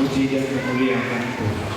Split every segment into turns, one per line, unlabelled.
memuji dan memuliakan Tuhan.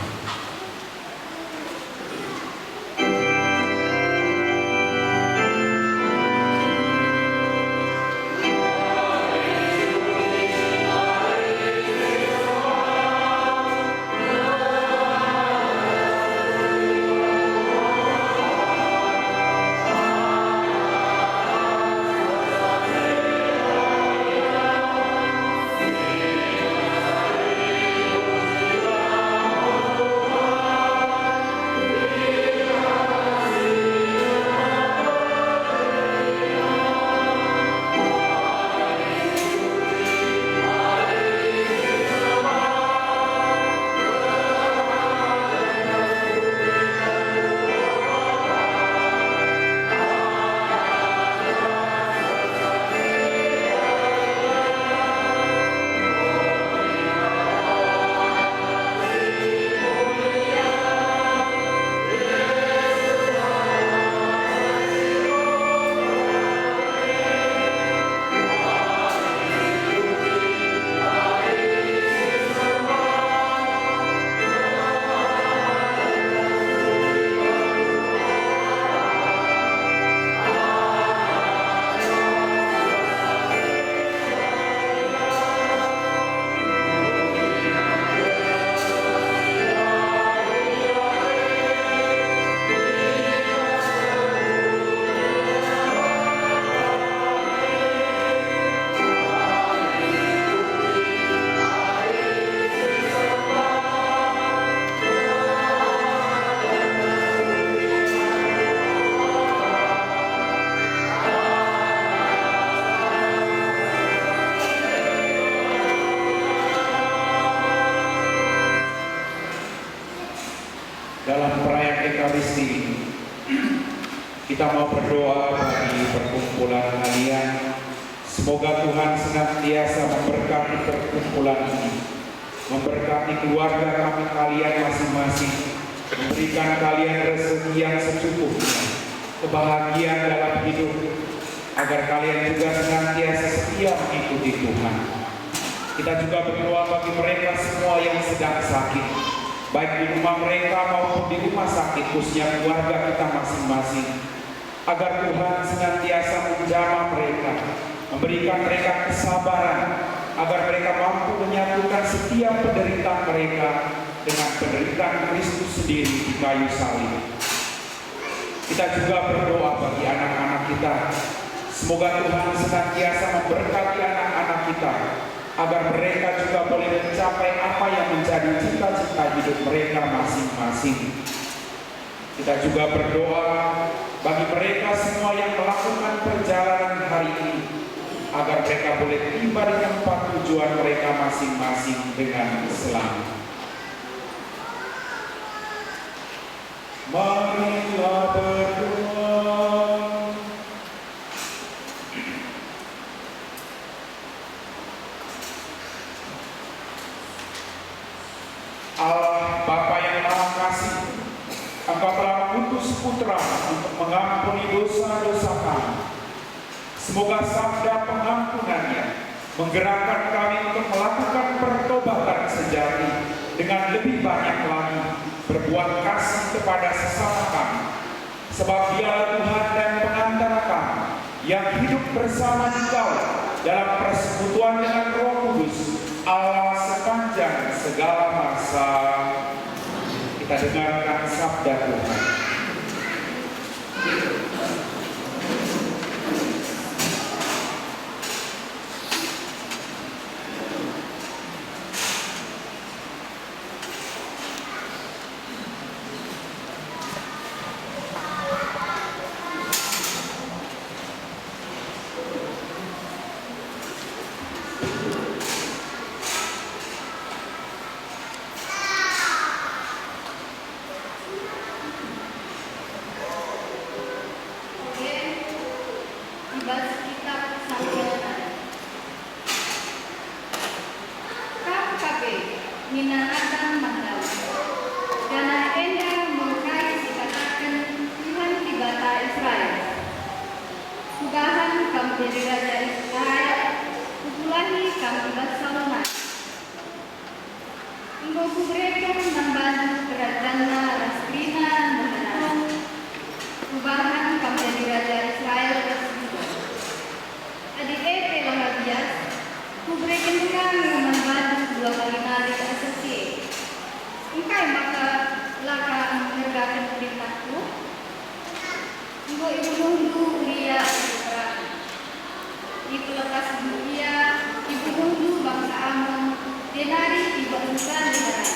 Dalam perayaan Ekaristi ini, kita mau berdoa bagi perkumpulan kalian. Semoga Tuhan senantiasa memberkati perkumpulan ini, memberkati keluarga kami kalian masing-masing, memberikan kalian rezeki yang secukupnya, kebahagiaan dalam hidup, agar kalian juga senantiasa setia mengikuti Tuhan. Kita juga berdoa bagi mereka semua yang sedang sakit, baik di rumah mereka maupun di rumah sakit, khususnya keluarga kita masing-masing, agar Tuhan senantiasa menjamah mereka, memberikan mereka kesabaran, agar mereka mampu menyatukan setiap penderitaan mereka dengan penderitaan Kristus sendiri di kayu salib. Kita juga berdoa bagi anak-anak kita, semoga Tuhan senantiasa memberkati anak-anak kita, agar mereka juga boleh mencapai apa yang menjadi cita-cita hidup mereka masing-masing. Kita juga berdoa bagi mereka semua yang melakukan perjalanan hari ini, agar mereka boleh tiba di tempat tujuan mereka masing-masing dengan selamat. Marilah berdoa. Allah Bapa yang Maha Kasih, Engkau telah mengutus Putra untuk mengampuni dosa-dosa kami. Semoga sabda pengampunannya menggerakkan kami untuk melakukan pertobatan sejati dengan lebih banyak lagi berbuat kasih kepada sesama kami. Sebab Dialah Tuhan dan pengantara kami yang hidup bersama Engkau dalam persekutuan dengan Roh Kudus, Allah sepanjang segala masa. Kita dengarkan sabda Tuhan.
Engkau kuberikan membantu kerajaan Raskrina dan perubahan kami jadi Raja Israel tersebut. Adik telah habis, kuberikan kami membantu 2 kali nari asasi. Engkau maka laka menegakkan perintahku. Engkau ibu mundu Uria berperang. Itu lepas dia, ibu mundu bangsa Amon. Denari ibu bukan dengaran.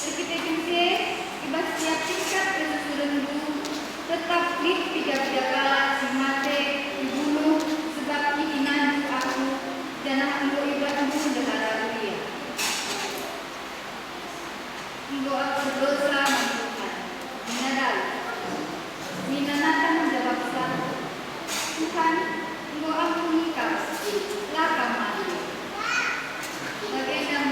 Terkita kese, iba siap tingkat kesusuran bu, tetap lip 3 kala si mate dibunuh sebab iinan aku janah engkau iba bu dengaran dia. Engkau aku berdosa Tuhan, menyadar, minanatan menjawab satu. Tuhan, engkau aku nikah, laka mati. Bagaimana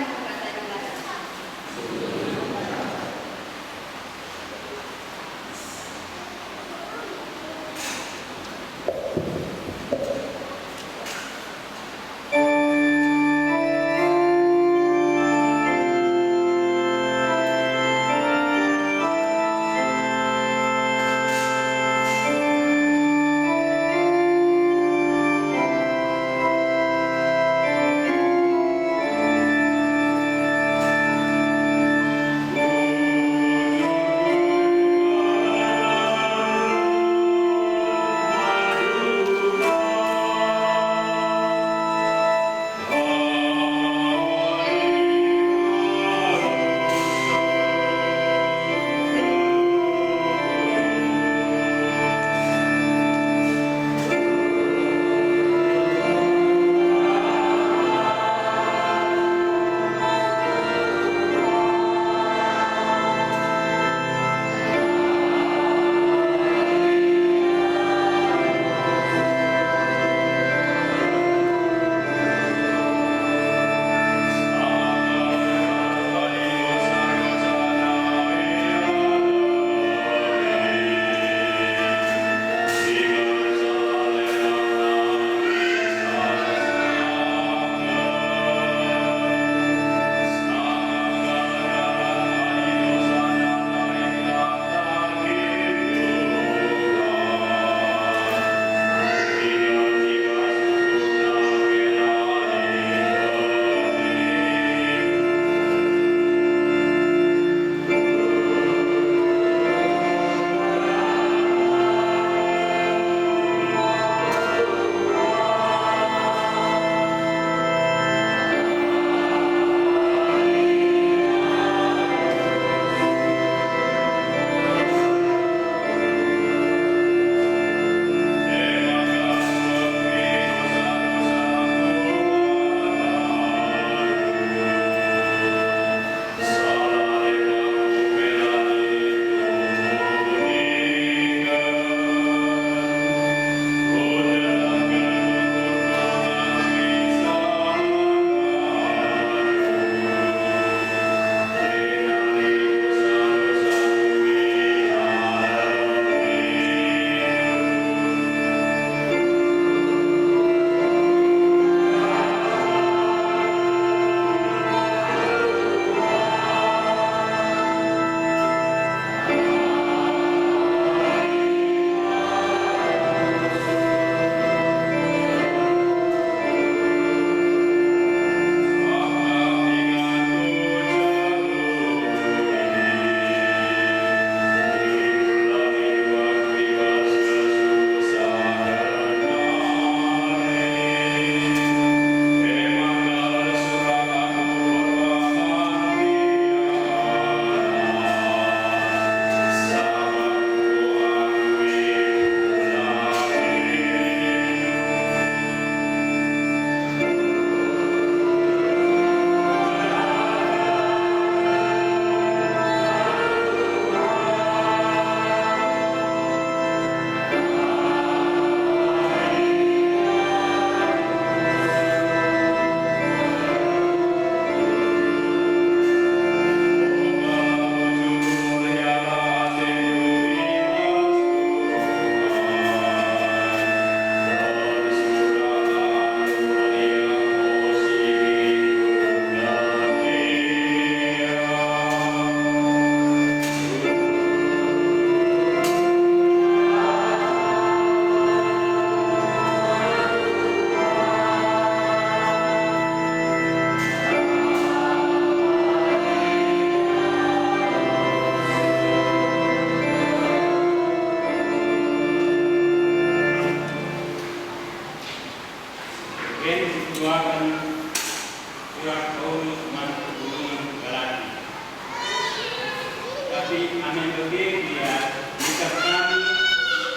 kami bergeria nikah kami,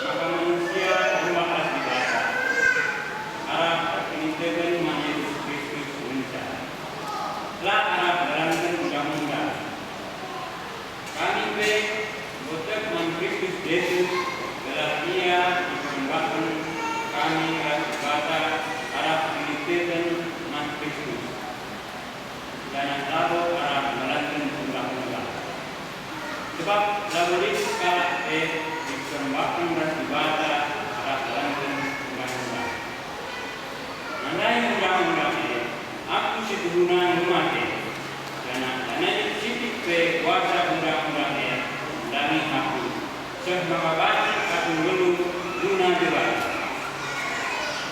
maka manusia membahas di bata. Arab perkinitekan Yesus Kristus mencari. Telah Arab dalamkan undang-undang. Kami botek man Kristus Yesus telah ia diperkembangkan kami di bata Arab perkinitekan man Kristus. Dan lalu Arab dalamkan undang-undang. Sebab lalu skala diperkembangkan di bata Arab dalamkan undang-undang. Andai undang-undang aku situguna mati dan sitik pe kuasa undang-undang dami aku semangabati aku belum guna juga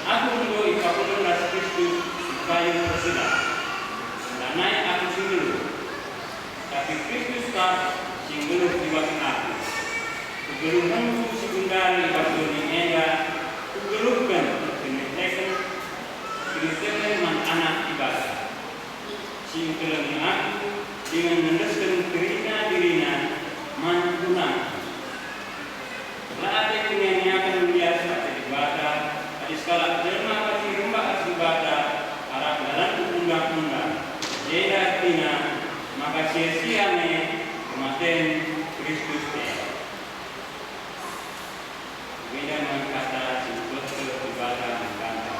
aku dulu ikapun ras Kristus kayu bersedah dan naik aku singelu tapi Kristus tak singelu diwakil aku kegeluh nunggu segundari waktu ini enda kegeluhkan kementekan Kristen man anak ibadah. Singkelang aku dengan mendeskan dirina man guna. Latih dengan akan biasa ibadah. Di skala jelma pasti rumah ibadah arah dalam undang-undang. Jeda tina maka sia-sia kematian Kristus dia. Beda dengan kata sebut ibadah mengganti.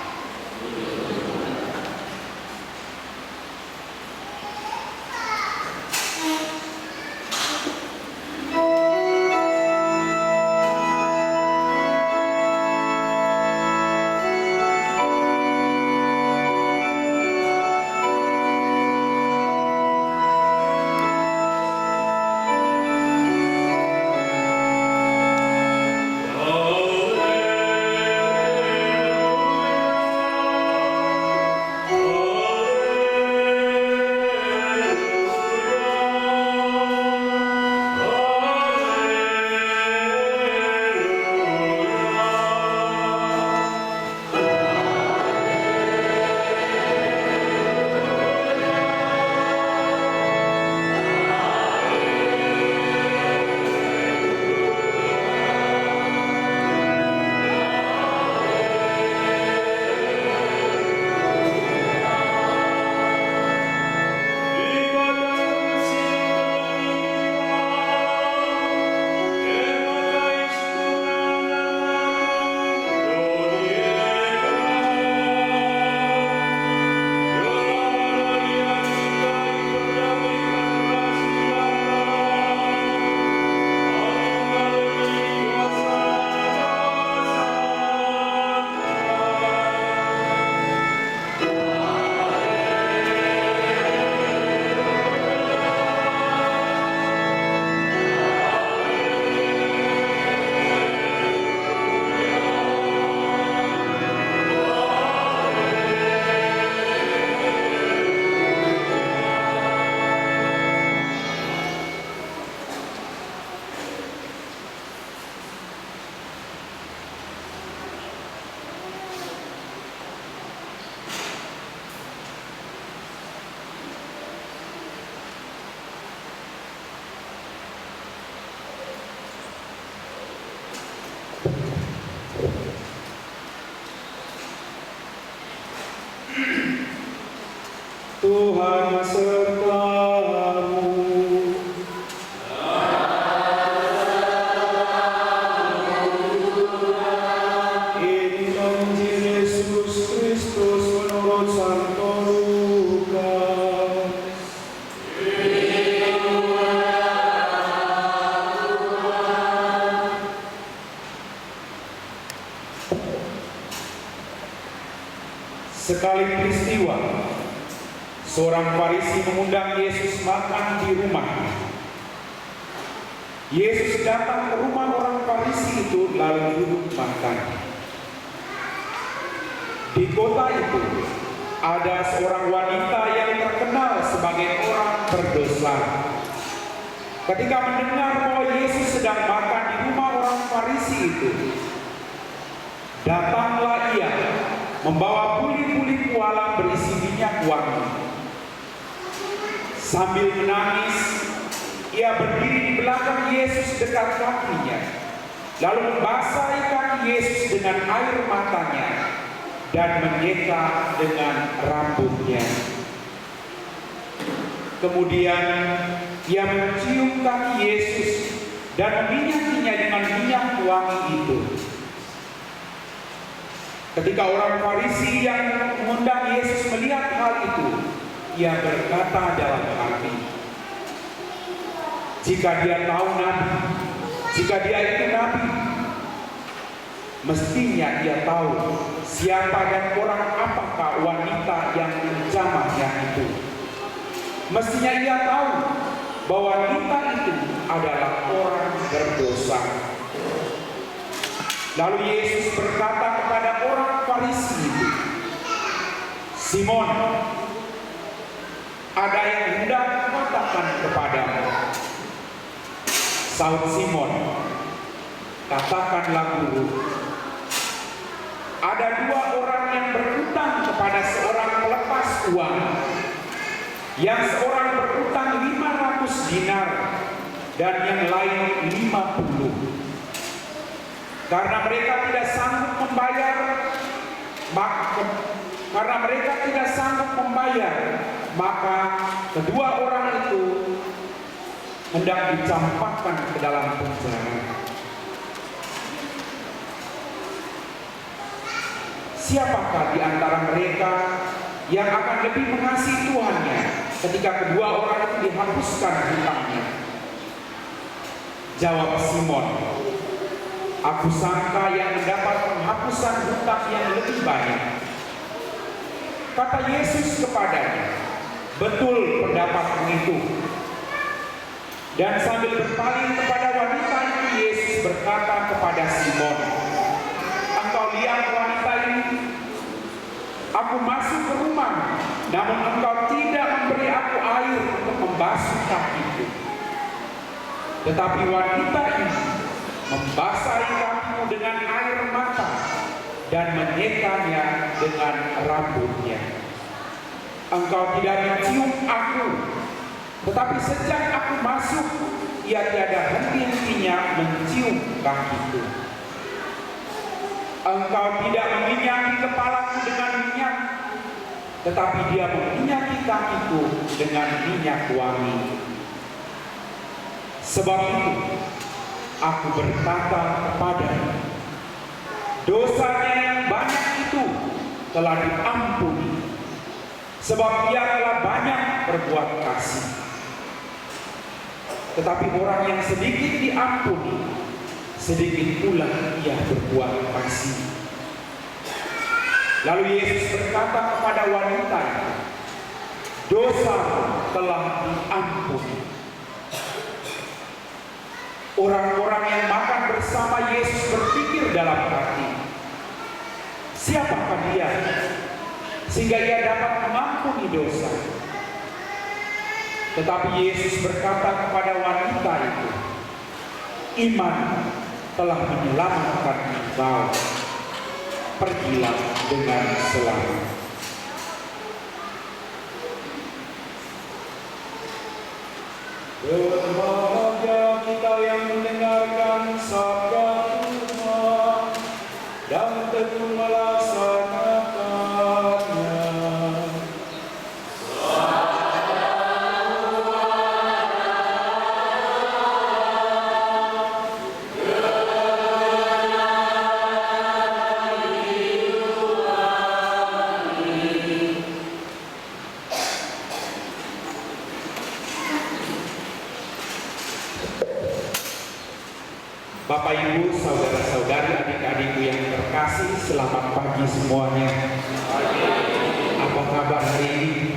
Tuhan sertamu. Inilah Injil Yesus Kristus menurut Santo Lukas. Sekali peristiwa, seorang Farisi mengundang Yesus makan di rumah. Yesus datang ke rumah orang Farisi itu lalu duduk makan. Di kota itu ada seorang wanita yang terkenal sebagai orang berdosa. Ketika mendengar bahwa Yesus sedang makan di rumah orang Farisi itu, datanglah ia membawa buli-buli pualam berisi minyak wangi. Sambil menangis, ia berdiri di belakang Yesus dekat kakinya, lalu membasahi kaki Yesus dengan air matanya dan menyeka dengan rambutnya. Kemudian ia mencium kaki Yesus dan meminyakinya dengan minyak wangi itu. Ketika orang Farisi yang mengundang Yesus melihat hal itu, ia berkata dalam hati, jika dia tahu Nabi, jika dia itu Nabi, mestinya dia tahu siapa dan orang apakah wanita yang menjamahnya itu. Mestinya ia tahu bahwa wanita itu adalah orang berdosa. Lalu Yesus berkata kepada orang Farisi itu, Simon, ada yang hendak katakan kepadamu. Sahut Simon, katakanlah guru. Ada dua orang yang berutang kepada seorang pelepas uang. Yang seorang berutang 500 dinar dan yang lain 50. Karena mereka tidak sanggup membayar, maka kedua orang itu hendak dicampakkan ke dalam penjara. Siapakah di antara mereka yang akan lebih mengasihi Tuhannya ketika kedua orang itu dihapuskan hutangnya? Jawab Simon, aku sangka yang mendapat penghapusan hutang yang lebih banyak. Kata Yesus kepadanya, betul pendapatmu itu. Dan sambil berpaling kepada wanita itu, Yesus berkata kepada Simon, engkau lihat wanita ini? Aku masuk ke rumah, namun engkau tidak memberi aku air untuk membasuh kakiku. Tetapi wanita ini membasahi kakimu dengan air mata dan menyekanya dengan rambutnya. Engkau tidak mencium aku, tetapi sejak aku masuk, ia tiada henti-hentinya mencium kakiku. Engkau tidak meminyaki kepalaku dengan minyak, tetapi dia meminyaki kakiku dengan minyak wangi. Sebab itu, aku berkata kepadanya, dosanya yang banyak itu telah diampuni, sebab ia telah banyak berbuat kasih. Tetapi orang yang sedikit diampuni, sedikit pula ia berbuat kasih. Lalu Yesus berkata kepada wanita, dosa telah diampuni. Orang-orang yang makan bersama Yesus berpikir dalam hati, siapakah dia sehingga ia dapat mengampuni dosa? Tetapi Yesus berkata kepada wanita itu, iman telah menyelamatkan engkau, pergilah dengan selamat. Berbahagia kita yang mendengarkan sabda Tuhan dan tekun melaksanakannya. Bapak Ibu, saudara-saudari, adik-adikku yang terkasih, selamat pagi semuanya. Apa kabar hari ini?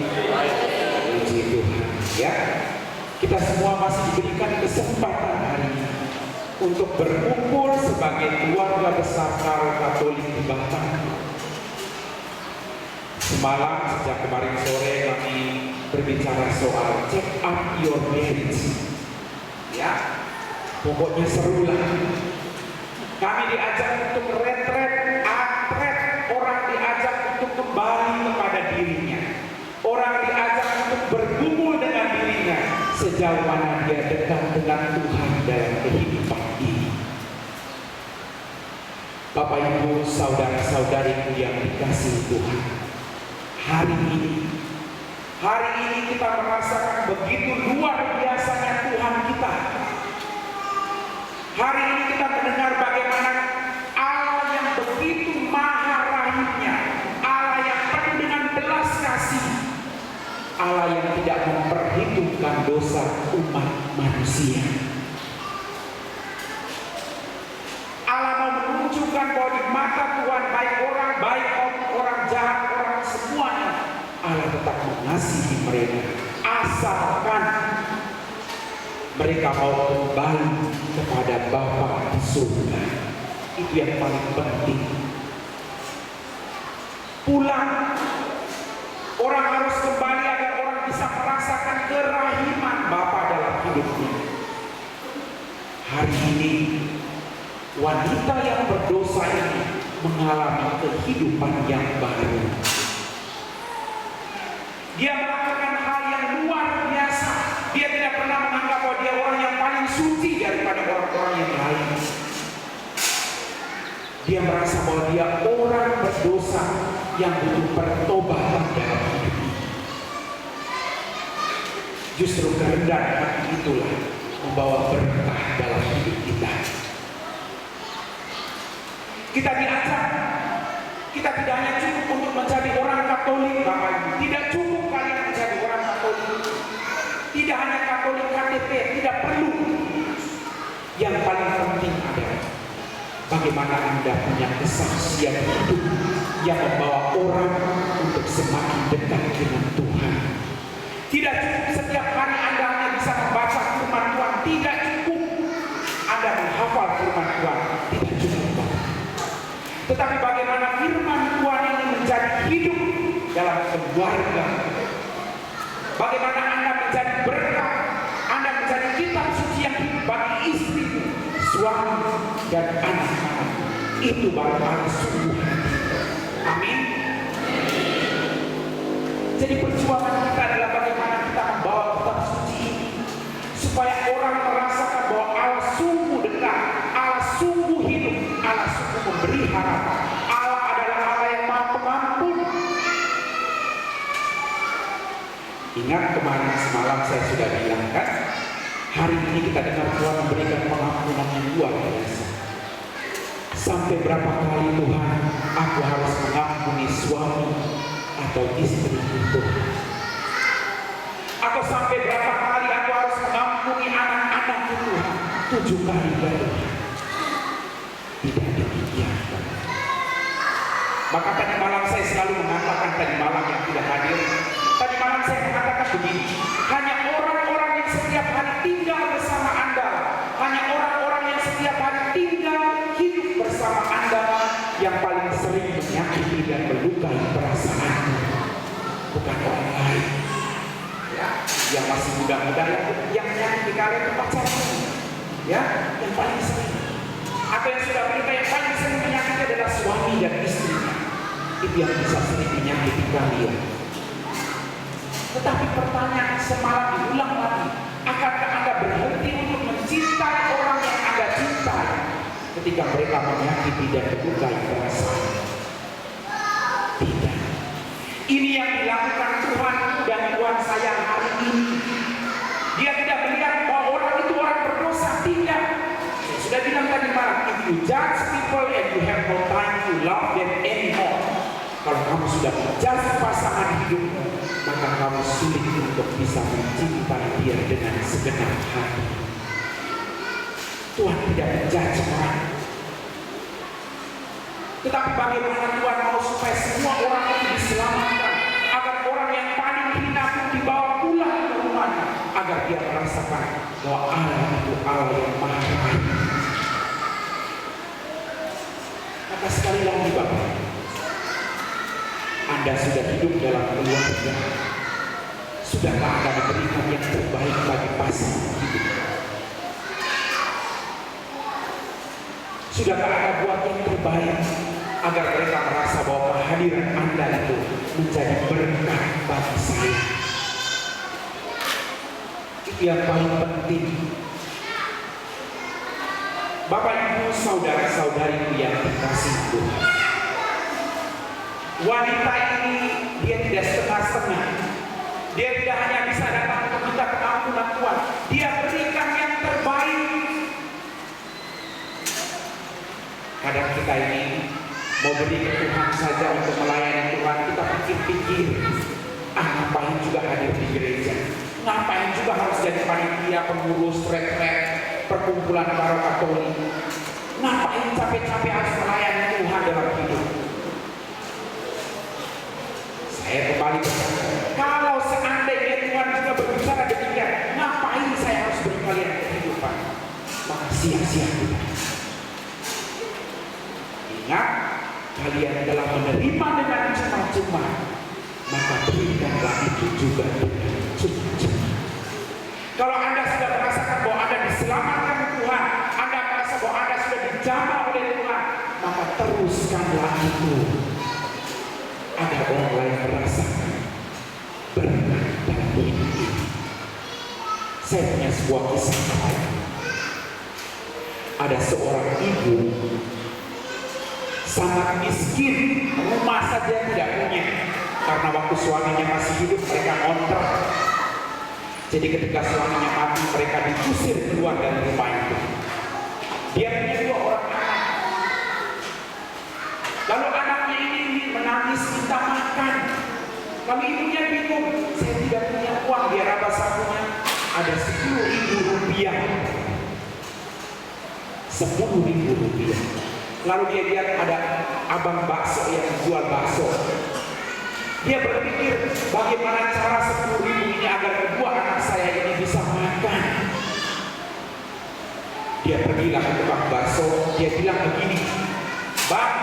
Puji Tuhan ya. Kita semua masih diberikan kesempatan hari ini untuk berkumpul sebagai keluarga besar Karo Katolik di Batam. Semalam sejak kemarin sore kami berbicara soal check up your marriage. Ya. Pokoknya seru lah. Kami diajak untuk retret, orang diajak untuk kembali kepada dirinya. Orang diajak untuk bergumul dengan dirinya sejauh mana dia dekat dengan Tuhan dalam kehidupan ini. Bapak Ibu, saudara-saudariku yang dikasihi Tuhan, hari ini kita merasakan begitu luar biasanya Tuhan kita. Hari ini kita mendengar bagaimana Allah yang begitu maha rahimnya, Allah yang penuh dengan belas kasih, Allah yang tidak memperhitungkan dosa umat manusia. Allah mau menunjukkan bahwa di mata Tuhan baik orang baik, orang jahat, orang semuanya, Allah tetap mengasihi mereka asalkan mereka mau kembali kepada Bapa di surga. Itu yang paling penting. Pulang, orang harus kembali agar orang bisa merasakan kerahiman Bapa dalam hidupnya. Hari ini wanita yang berdosa ini mengalami kehidupan yang baru. Dia melakukan hal yang luar biasa. Dia tidak pernah menganggap bahwa dia orang yang paling suci daripada orang-orang yang lain. Dia merasa bahwa dia orang berdosa yang butuh pertobatan dalam hidup. Justru kerendahan hati itulah membawa berkah dalam hidup kita. Kita diajak, kita tidak hanya cukup untuk menjadi orang Katolik, Bapak Ibu. Tidak cukup kalian menjadi orang Katolik. Tidak hanya Katolik KTP, tidak perlu. Yang paling penting adalah bagaimana Anda punya kesaksian hidup yang membawa orang untuk semakin dekat dengan Tuhan. Tidak cukup setiap hari Anda hanya bisa membaca firman Tuhan. Tidak cukup Anda menghafal firman Tuhan. Tidak cukup. Tetapi bagaimana firman Tuhan ini menjadi hidup dalam keluarga. Bagaimana Anda menjadi berkat, Anda menjadi kitab suci yang hidup bagi istrimu, suami, dan anak-anak. Itu baru harus sungguh hati. Amin. Jadi perjuangan kita adalah bagaimana kita membawa kitab suci ini supaya orang merasakan bahwa Allah sungguh dekat, Allah sungguh hidup, Allah sungguh memberi harapan. Allah adalah Allah yang maha pengampun. Ingat kemarin semalam saya sudah bilang kan, hari ini kita dengar Tuhan memberikan pengampunan yang luar biasa. Sampai berapa kali Tuhan, aku harus mengampuni suami atau istri itu? Atau sampai berapa kali aku harus mengampuni anak-anak itu? 7 kali ya Tuhan. Tidak demikian. Maka tadi malam saya selalu mengatakan, tadi malam yang tidak hadir, tadi malam saya mengatakan begini, hanya orang-orang yang setiap hari tinggal bersama Anda, hanya orang-orang yang setiap hari tinggal hidup bersama Anda yang paling sering menyakiti dan melukai perasaan, bukan orang lain. Ya, yang masih muda-muda yang menyakiti kalian itu pacarnya, ya, yang paling sering. Atau yang sudah menikah yang paling sering menyakiti adalah suami dan istrinya. Itu yang bisa sering menyakiti kalian. Tetapi pertanyaan semalam diulang lagi, akankah Anda berhenti untuk mencintai orang yang Anda cintai ketika mereka menyakiti dan melukai perasaan? Tidak. Ini yang dilakukan Tuhan dan Tuhan saya hari ini. Dia tidak melihat bahwa orang itu orang berdosa, tidak. Saya sudah bilang tadi malam, if you judge people and you have no time to love them anymore, kalau kamu sudah menjudge pasangan hidupmu, maka kamu sulit untuk bisa mencintai dia dengan segenap hati. Tuhan tidak menjudge orang. Tetapi bagaimana Tuhan mau supaya semua orang itu diselamatkan, agar orang yang paling hina pun dibawa pulang ke rumahnya, agar dia merasakan bahwa Allah itu Allah yang maha baik. Maka sekali lagi Bapak, Anda sudah hidup dalam keluarga, sudahkah Anda memberikan yang terbaik bagi pasangan hidup? Sudahkah Anda buat yang terbaik agar mereka merasa bahwa kehadiran Anda itu menjadi berkat bagi saya? Itu yang paling penting. Bapak Ibu saudara-saudariku yang dikasihi Tuhan, wanita ini dia tidak setengah-setengah. Dia tidak hanya bisa datang untuk minta pengampunan Tuhan, dia berikan yang terbaik. Kadang kita ini mau beri ke Tuhan saja untuk melayani Tuhan, kita pikir-pikir, ngapain juga hadir di gereja, ngapain juga harus jadi panitia, pengurus, retret, perkumpulan para Katolik, ngapain capek-capek harus melayani Tuhan dalam hidup. Saya kembali berkata, kalau seandainya Tuhan juga berbicara demikian, ngapain saya harus beri kalian kehidupan? Maka sia-sia kita. Ingat, kalian telah menerima dengan cuma-cuma, maka berikanlah itu juga dengan cuma-cuma. Kalau Anda sudah merasakan bahwa Anda diselamatkan Tuhan, Anda merasa bahwa Anda sudah dijamah oleh Tuhan, maka teruskanlah itu. Ada orang lain merasakan berkat dalam hidup ini. Saya punya sebuah kisah lain. Ada seorang ibu sangat miskin, rumah saja tidak punya, karena waktu suaminya masih hidup mereka ngontrak. Jadi ketika suaminya mati mereka diusir keluar dari rumah itu. Dia punya 2 orang anak. Lalu anaknya ini menangis minta makan. Lalu ibunya bingung, saya tidak punya uang. Dia raba sakunya, ada 10.000 rupiah. 10.000 rupiah. Lalu dia lihat ada abang bakso yang jual bakso. Dia berpikir bagaimana cara 10.000 ini agar kedua anak saya ini bisa makan. Dia pergilah ke tukang bakso. Dia bilang begini, Bang,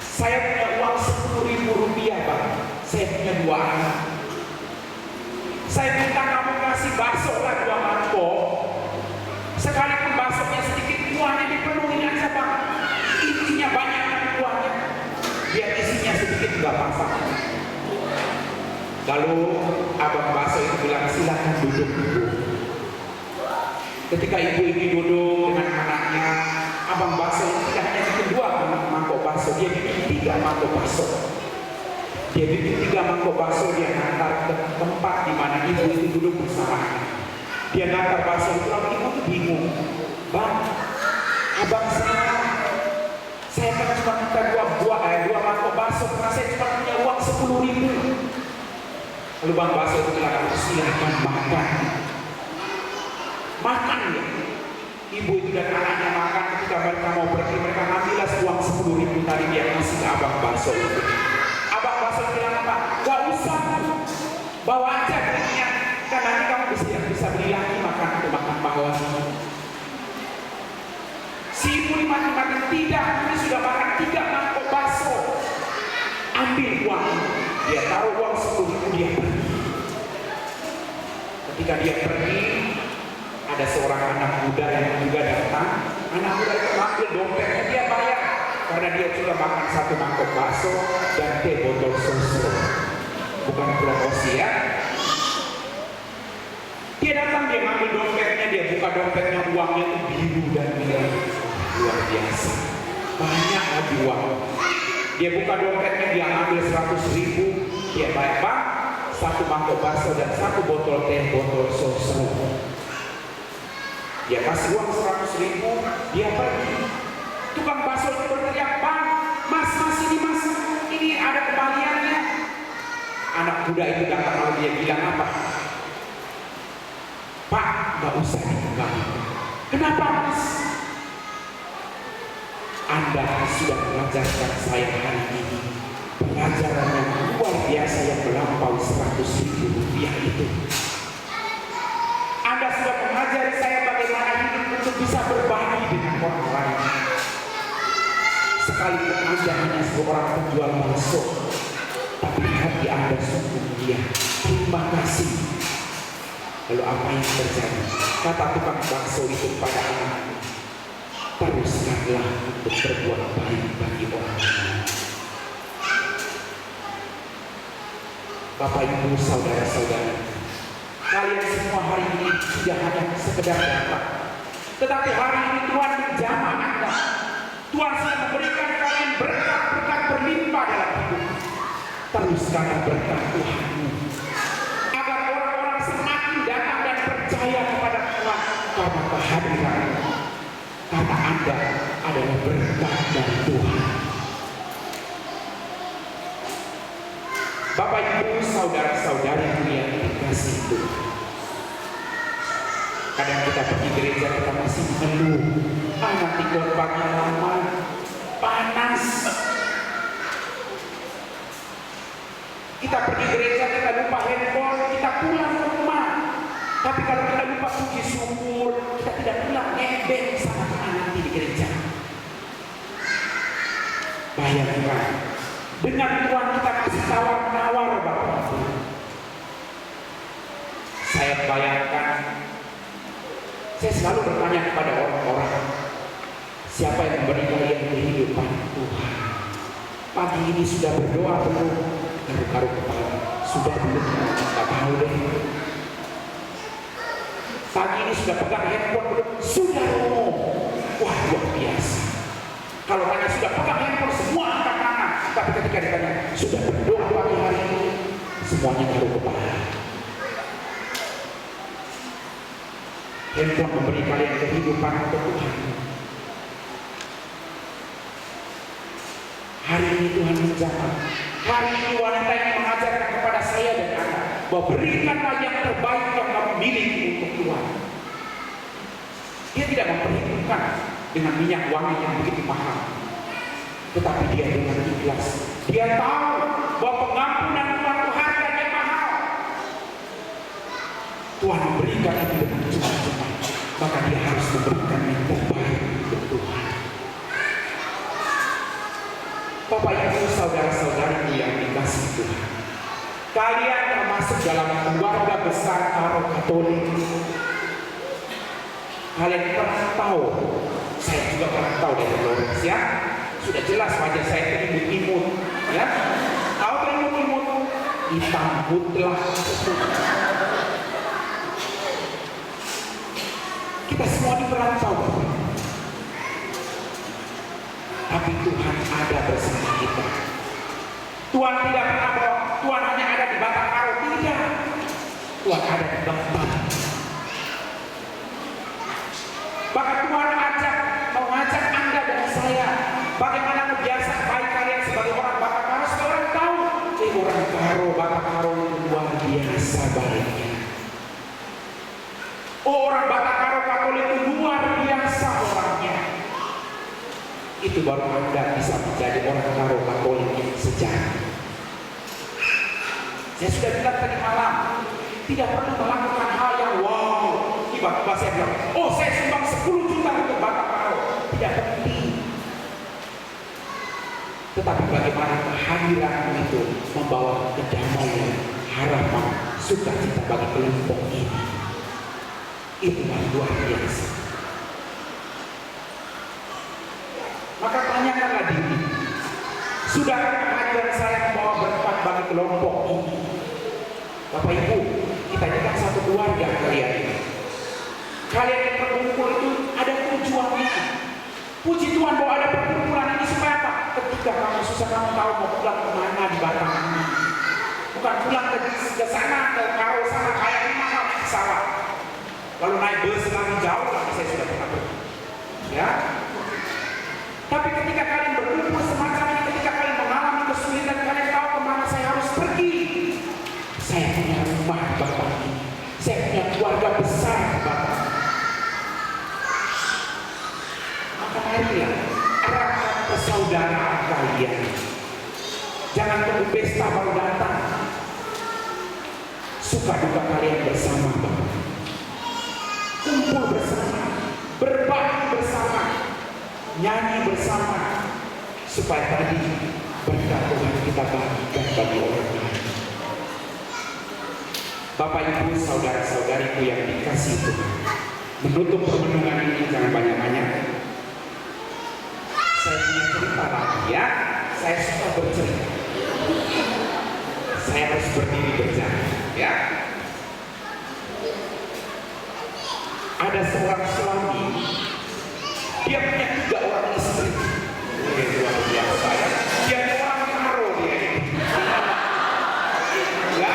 saya punya uang 10.000 rupiah Bang. Saya punya 2 anak. Saya minta kamu kasih bakso lah 2 mangkok. Sekalipun baksonya sedikit, kuahnya dipenuhi aja Bang. Isinya banyak kan kuahnya. Biar isinya sedikit gak apa-apa. Lalu abang bakso itu bilang, silakan duduk dulu. Ketika ibu ini duduk dengan anaknya, abang bakso itu tidak hanya bikin 2 mangkok bakso, dia bikin 3 mangkok bakso. Dia bikin 3 mangkok bakso, dia hantar ke tempat di mana ibu itu duduk bersama. Dia hantar bakso itu, lalu ibu tuh bingung, Bang, abang saya kan cuma minta 2 mangkok bakso, karena saya cuma punya uang 10.000. Lalu bang bakso itu bilang, silakan makan. Makan ya. Ibu itu dan anaknya makan. Ketika mereka mau pergi, mereka ngambillah uang 10.000 tadi dia kasih ke abang bakso itu. Abang bakso bilang apa? Gak usah, bawa aja duitnya. Kan nanti kamu bisa beli lagi makan untuk makan bawah. Si ibu mati-mati tidak, ini sudah makan 3 mangkok bakso. Ambil uang, dia taruh uang 10.000, dia pergi. Ketika dia pergi, ada seorang anak muda yang juga datang. Anak muda itu ambil dompetnya, dia bayar karena dia sudah makan 1 mangkok bakso dan teh botol susu. Bukan promosi ya. Dia datang, dia ngambil dompetnya, dia buka dompetnya, uangnya itu biru dan merah. Luar biasa, banyak lagi uang. Dia buka dompetnya, dia ambil 100.000, dia bayar Bang, 1 mangkok bakso dan 1 botol teh botol susu. Dia kasih uang 100.000, dia pergi. Tukang bakso itu berteriak, Bang, mas ini mas, ini ada kembaliannya. Anak muda itu datang, lalu dia bilang apa? Pak, gak usah dikembalikan. Kenapa mas? Anda sudah mengajarkan saya hari ini pelajaran yang luar biasa yang melampaui 100.000 rupiah itu. Anda sudah mengajari saya bagaimana hidup untuk bisa berbagi dengan orang lain. Sekalipun Anda hanya seorang penjual bakso, tapi hati Anda sungguh mulia. Terima kasih. Lalu apa yang terjadi? Kata tukang bakso itu pada anaknya, teruskanlah untuk berbuat baik bagi orang lain. Bapak Ibu saudara-saudara, kalian semua hari ini tidak hanya sekedar datang, tetapi hari ini Tuhan menjamah Anda. Tuhan sudah memberikan kalian berkat-berkat berlimpah dalam hidup. Teruskanlah berkat Tuhanmu, agar orang-orang semakin datang dan percaya kepada Tuhan karena kehadiran-Mu, karena Anda adalah berkat dari Tuhan. Bapak Ibu, saudara-saudariku yang dikasihi Tuhan, kadang kita pergi gereja kita masih mengeluh, nanti khotbahnya lama, panas. Kita pergi gereja kita lupa handphone, kita pulang ke rumah. Tapi kalau kita lupa puji syukur, kita tidak pulang nebeng sama Tuhan nanti di gereja. Bayangkan, dengan Tuhan kita kasih tawar-menawar Bapak Ibu. Saya bayangkan, saya selalu bertanya kepada orang-orang, siapa yang memberi kalian kehidupan Tuhan? Pagi ini sudah berdoa belum? Garuk-garuk kepala, sudah belum? Tidak tahu deh. Pagi ini sudah pegang handphone belum? Sudah belum? Wah, luar biasa. Kalau tanya sudah pegang handphone, semua angkat tangan. Tapi ketika ditanya, sudah berdoa pagi hari ini? Semuanya garuk kepala. Handphone memberi kalian kehidupan untuk Tuhan. Hari ini Tuhan menjawab. Hari ini wanita ini mengajarkan kepada saya dan Anda bahwa berikanlah yang terbaik yang kamu miliki untuk Tuhan. Dia tidak memperhitungkan dengan minyak wangi yang begitu mahal, tetapi dia dengan ikhlas. Dia tahu bahwa pengampunan Tuhan itu harganya mahal. Tuhan memberikan itu dengan cuma-cuma, maka dia harus memberikan yang terbaik untuk Tuhan. Bapak Ibu, saudara-saudariku yang dikasihi Tuhan, kalian termasuk dalam keluarga besar Karo Katolik. Kalian pernah tahu, saya juga pernah tahu dari Florence ya. Sudah jelas wajah saya imut-imut, ya. Tahu imut-imut, hitam putlah. Kita semua ini merantau, tapi Tuhan ada bersama kita. Tuhan tidak pernah bahwa Tuhan hanya ada di Batang Karo, tidak. Tuhan ada di Batam. Bahkan Tuhan mengajak Anda dan saya bagaimana kebiasaan baik kalian sebagai orang Batang Karo, supaya orang tahu, orang Karo, Batang Karo itu luar biasa baiknya. Orang Batang Karo Katolik itu luar biasa orangnya. Itu baru Anda bisa menjadi orang Karo Katolik yang sejati. Saya sudah bilang tadi malam, tidak perlu melakukan hal yang wow. Tiba-tiba saya bilang, oh saya sumbang 10 juta untuk Batang Karo. Tidak penting. Tetapi bagaimana kehadiran itu membawa kedamaian, harapan, sukacita bagi kelompok ini. Itulah luar biasa. Maka tanyakanlah diri, sudahkah kehadiran saya membawa berkat bagi kelompok ini? Bapak Ibu, kita ini kan satu keluarga kalian ini. Kalian yang berkumpul itu ada tujuannya. Puji Tuhan bahwa ada perkumpulan ini supaya apa? Ketika kamu susah, kamu tahu mau pulang kemana di Batang ini. Bukan pulang ke sana, ke Karo sana, kayak ini mahal pesawat. Lalu naik bus lagi jauh lagi, saya sudah pernah pergi. Ya. Tapi ketika kalian berkumpul semacam ini, ketika kalian mengalami kesulitan, kalian tahu kemana saya harus pergi. Saya punya rumah di Batam ini. Saya punya keluarga besar di Batam. Maka marilah eratkan persaudaraan kalian. Jangan tunggu pesta baru datang. Suka duka kalian bersama Bapak. Kumpul bersama, berbagi bersama, nyanyi bersama, supaya tadi berkat Tuhan kita bagikan bagi orang lain. Bapak Ibu, saudara-saudariku yang dikasihi Tuhan, menutup permenungan ini jangan banyak-banyak. Saya punya cerita lagi ya. Saya suka bercerita. Saya harus berdiri berjalan ya. ada seorang suami, dia punya 3 orang istri. Luar biasa ya. Dia orang karo dia ini. Ya,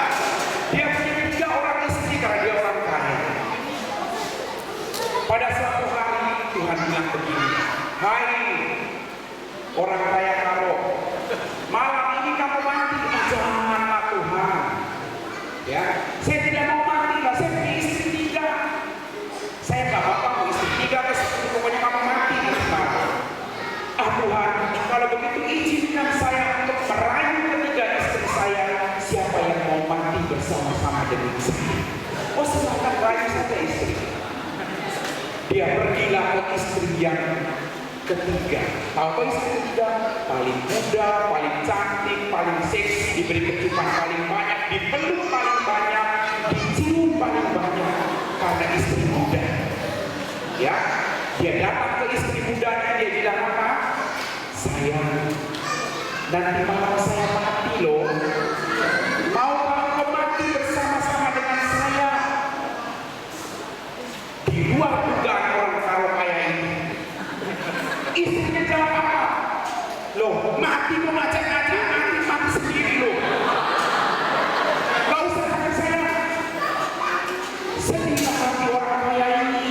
dia punya 3 orang istri karena dia orang kaya. Pada suatu hari Tuhan bilang begini, hai orang kaya karo, malam ini kamu mati. Janganlah Tuhan. Ya, saya tidak mau mati lah, saya punya istri 3. Saya gak apa-apa istri 3, pokoknya kamu mati sekarang. Tuhan, kalau begitu izinkan saya untuk merayu ketiga istri saya. Siapa yang mau mati bersama-sama dengan saya? Oh, silakan rayu saja istri. Dia pergilah ke istri yang ketiga. Tahu apa istri ketiga? Paling muda, paling cantik, paling seksi, diberi kecupan paling banyak, dipeluk paling banyak, dicium paling banyak, karena istri muda. Ya, dia datang ke istri mudanya, dia bilang apa? Sayang, nanti malam saya mati loh. Mau kau mati bersama-sama dengan saya? Di luar dugaan orang karo kaya ini. Istrinya jawab apa? Loh, mati kok ngajak-ngajak, mati sendiri loh. Gak usah ngajak saya. Sedihlah hati orang kaya ini.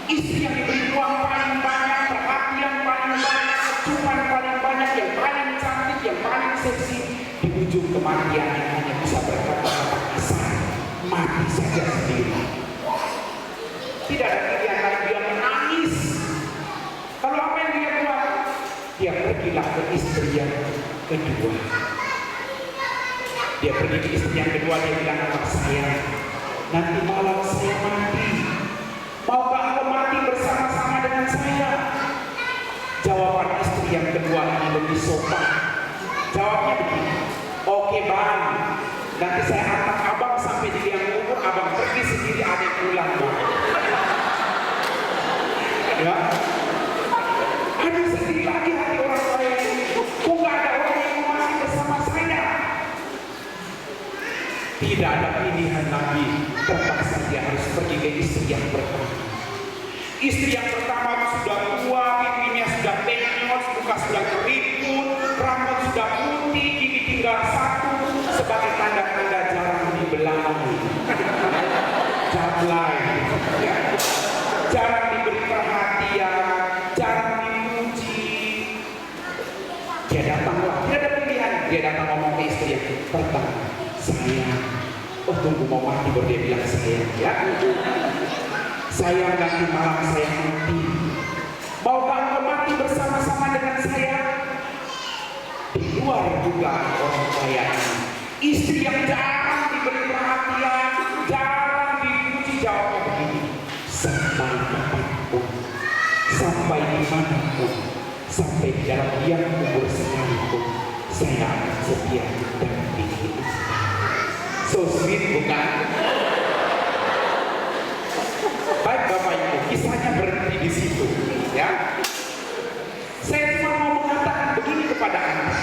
Istri yang diberi uang paling banyak, perhatian paling banyak, kecupan paling banyak, yang paling cantik, yang paling seksi. Di ujung kematian yang hanya bisa berkata-kata kasar, mati saja sendiri. Tidak ada pilihan lain, dia menangis. Kalau apa yang dia buat? Dia pergilah ke istri yang kedua. Dia pergi ke istri yang kedua, dia bilang sama saya, nanti malam saya mati. Maukah engkau mati bersama-sama dengan saya? Jawaban istri yang kedua ini lebih sopan. Jawabnya begini, oke bang, nanti saya antar abang sampai di liang kubur, abang pergi sendiri, adik pulang bang. Ya, aduh sedih lagi hati orang kaya ini. Kok gak ada orang yang mau masih bersama saya? Tidak ada pilihan lagi, terpaksa dia harus pergi ke istri yang pertama. Istri yang pertama sudah tua, pipinya sudah penyot, muka sudah keriput, rambut sudah putih, gigi tinggal 1 sebagai tanda-tanda jarang dibelai, jablay, ya. Jarang diberi perhatian, jarang dipuji. Dia datanglah, tidak ada pilihan. Dia datang ngomong ke istri yang pertama, sayang, oh tunggu mau mati baru dia bilang sayang, ya. Sayang, nanti malam saya mati. Maukah engkau mati bersama-sama dengan saya? Di luar dugaan orang kaya ini, istri yang jarang diberi perhatian, jarang dipuji, jawabnya begini, sampai kapanpun, sampai dimanapun, sampai di dalam liang kubur sekalipun, saya akan setia dan hidup. So sweet bukan? Baik Bapak Ibu, kisahnya berhenti di situ, ya. Saya cuma mau mengatakan begini kepada Anda.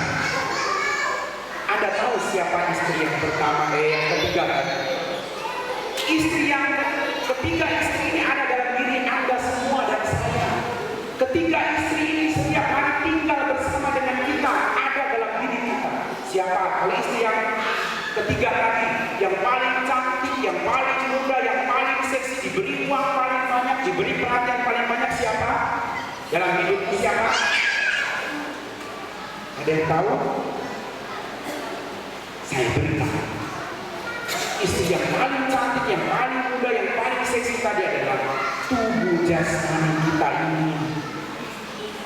Anda tahu siapa istri yang pertama, yang ketiga kan? Istri yang ketiga, istri ini ada dalam diri Anda semua dan saya. Ketiga istri ini setiap hari tinggal bersama dengan kita, ada dalam diri kita. Siapa? Kalau istri yang ketiga tadi, yang paling cantik, yang paling muda, yang paling seksi, diberi uang paling banyak, diberi perhatian paling banyak, siapa? Dalam hidupmu siapa? Ada yang tahu? Saya beritahu, istri yang paling cantik, yang paling muda, yang paling seksi tadi adalah tubuh jasmani kita ini.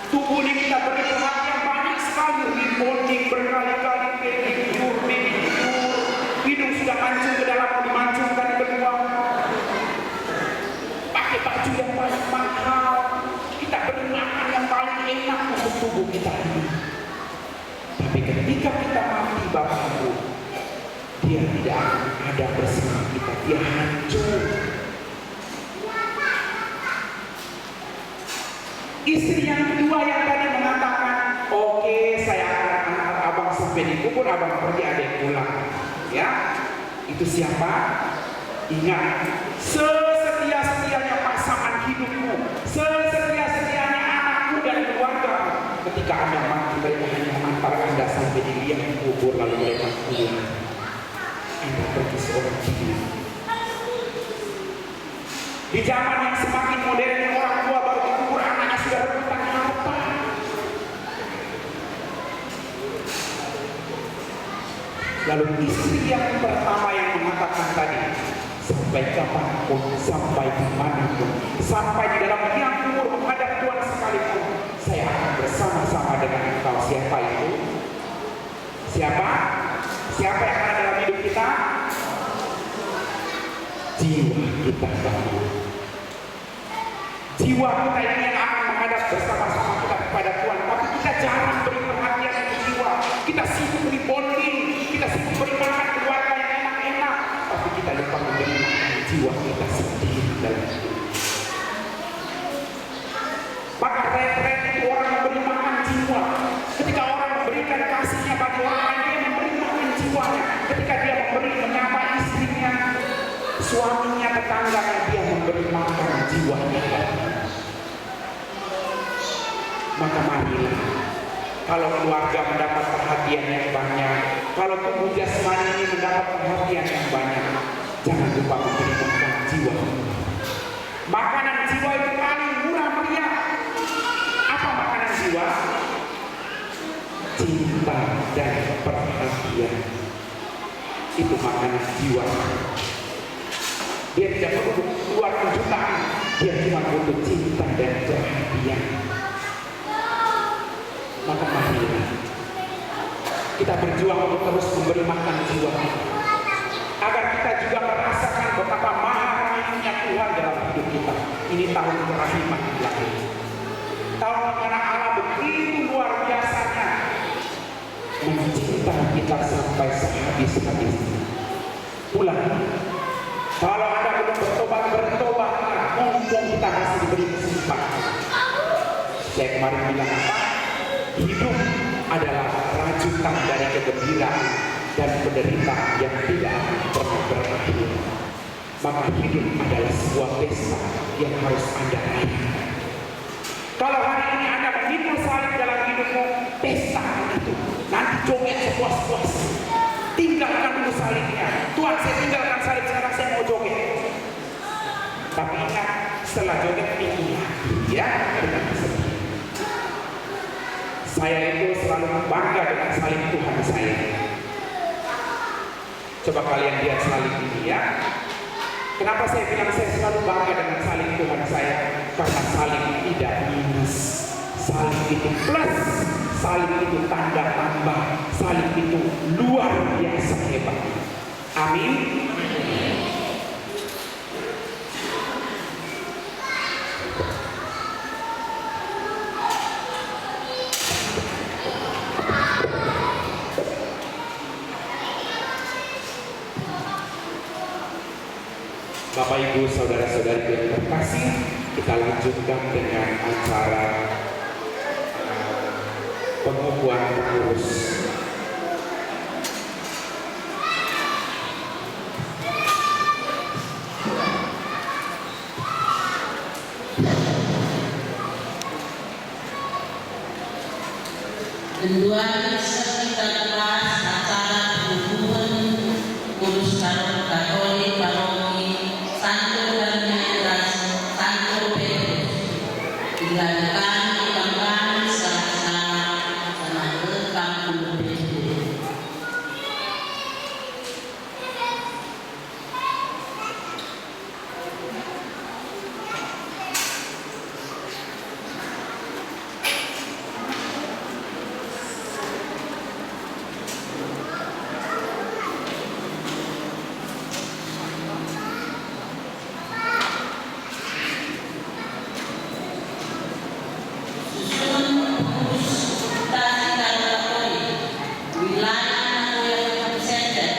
Tubuh ini kita beri perhatian banyak sekali, rebonding berkali-kali, pedicure, hidung sudah mancung ke dalam, dimancungkan kedua, pakai baju yang paling mahal, kita beri makan yang paling enak untuk tubuh kita ini. Tapi ketika kita mati Bapak Ibu, dia tidak akan ada bersama kita, dia hancur. Istri yang kedua yang tadi mengatakan, oke, saya akan antar abang sampai di kubur, abang pergi, adek pulang. Ya, itu siapa? Ingat, sesetia-setianya pasangan hidupmu, sesetia-setianya anakmu dan keluarga. Ketika Anda mati, mereka hanya antar Anda sampai di liang kubur, lalu mereka pulang. Anda pergi seorang diri. Di zaman yang semakin modern, orang tua baru dikubur, anaknya sudah rebutan harta. Lalu istri yang pertama yang mengatakan tadi, sampai kapanpun, sampai dimanapun, sampai di dalam liang kubur menghadap Tuhan sekalipun, saya akan bersama-sama dengan engkau. Siapa itu? Siapa? Siapa yang ada dalam hidup kita? Jiwa kita bangun. Jiwa kita ini yang akan menghadap bersama-sama kita kepada Tuhan. Tapi kita jarang beri perhatian untuk jiwa. Kita sibuk beri bonding, kita sibuk beri makan keluarga yang enak-enak, tapi kita lupa memberi makan jiwa kita sendiri dalam hidup. Maka retret itu orang memberi makan jiwa. Ketika orang memberikan kasihnya bagi orang lain, dia memberi makan jiwanya. Ketika dia memberi menyapa istrinya, suaminya, tetangganya, dia memberi makan jiwanya. Maka marilah, kalau keluarga mendapat perhatian yang banyak, kalau tubuh jasmani ini mendapat perhatian yang banyak, jangan lupa memberi makan jiwa. Makanan jiwa itu paling murah meriah. Apa makanan jiwa? Cinta dan perhatian. Itu makanan jiwa. Dia tidak perlu keluar kejutaan, dia cuma butuh cinta dan perhatian. Maka marilah kita berjuang untuk terus memberi makan jiwa kita, agar kita juga merasakan betapa maha rahimnya Tuhan dalam hidup kita. Ini tahun kerahiman ilahi, tahun di mana Allah begitu luar biasanya mencintai kita sampai sehabis-habisnya. Pulang, kalau Anda belum bertobat, mumpung kita masih diberi kesempatan. Saya kemarin bilang apa? Hidup adalah rajutan dari kegembiraan dan penderitaan yang tidak akan pernah berakhir. Maka hidup adalah sebuah pesta yang harus Anda rayakan. Kalau hari ini Anda memikul salib dalam hidupmu, pesta itu. Nanti joget sepuas-puasnya. Tinggalkan dulu salibnya. Tuhan, saya tinggalkan salib, sekarang saya mau joget. Tapi ingat, setelah joget ini ya, dengan kesepian. Saya itu selalu bangga dengan salib Tuhan saya. Coba kalian lihat salib ini ya. Kenapa saya bilang saya selalu bangga dengan salib Tuhan saya? Karena salib tidak minus, salib itu plus, salib itu tanda tambah, salib itu luar biasa hebat. Amin. Bapak Ibu saudara-saudari yang terkasih, kita lanjutkan dengan acara pengukuhan pengurus.
Kedua kita kelas acara pengukuhan pengurus Katolik Paroki Santo Herminitas Santo Petrus dilakukan di Bangkalan Selasa tanggal 40 Desember. Wilayah yang tersedia,